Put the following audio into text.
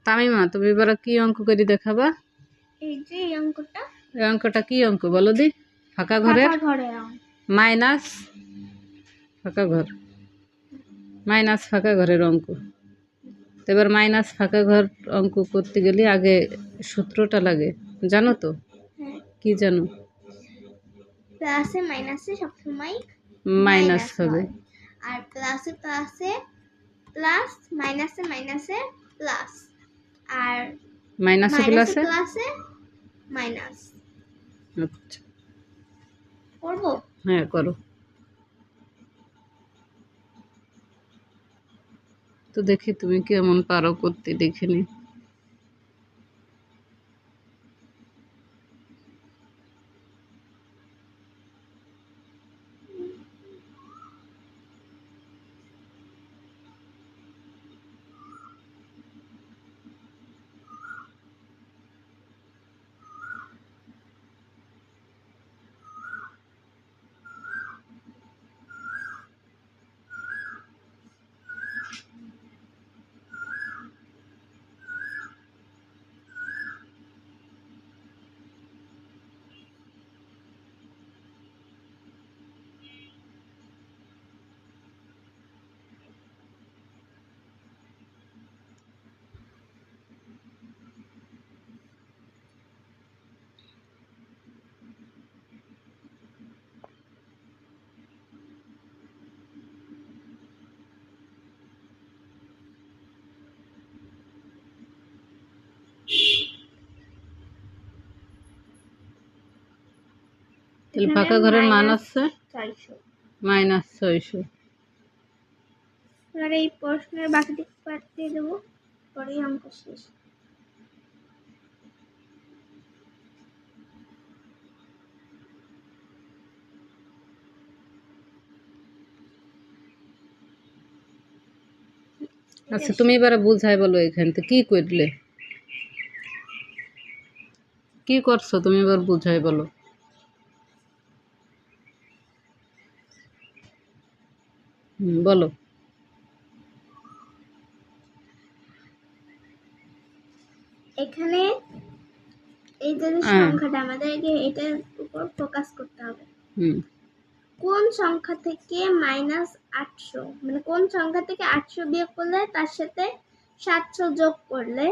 তামিমা, তুমি এবার কি অঙ্ক করে দেখাবা? এই যে এই অঙ্কটা। এই অঙ্কটা কি অঙ্ক বলো দি? ফাঁকা ঘরের মাইনাস ফাঁকা ঘর, মাইনাস ফাঁকা ঘরের অঙ্ক। তো এবার মাইনাস ফাঁকা ঘর অঙ্ক করতে গেলে আগে সূত্রটা লাগে, জানো তো? কি জানো? প্লাসে মাইনাসে সবসময় মাইনাস হবে, আর প্লাসে প্লাসে প্লাস, মাইনাসে মাইনাসে প্লাস, আর মাইনাসে প্লাসে প্লাসে মাইনাস। আচ্ছা, করবো? হ্যাঁ করো তো, দেখি তুমি কেমন পারো করতে, দেখিনি। তাহলে ফাঁকা ঘরের মান আছে -600। এবার এই প্রশ্নের বাকিটি পাঠিয়ে দেবো, পরেই অঙ্ক শেষ। আচ্ছা, তুমি এবারে বুঝাই বলো, এখান থেকে কি করলে, কি করছো তুমি, এবার বুঝাই বলো। বলো। এখানে এই যে সংখ্যাটা, আমাদেরকে এটার উপর ফোকাস করতে হবে। কোন সংখ্যা থেকে -800, মানে কোন সংখ্যা থেকে 800 বিয়োগ করলে তার সাথে 700 যোগ করলে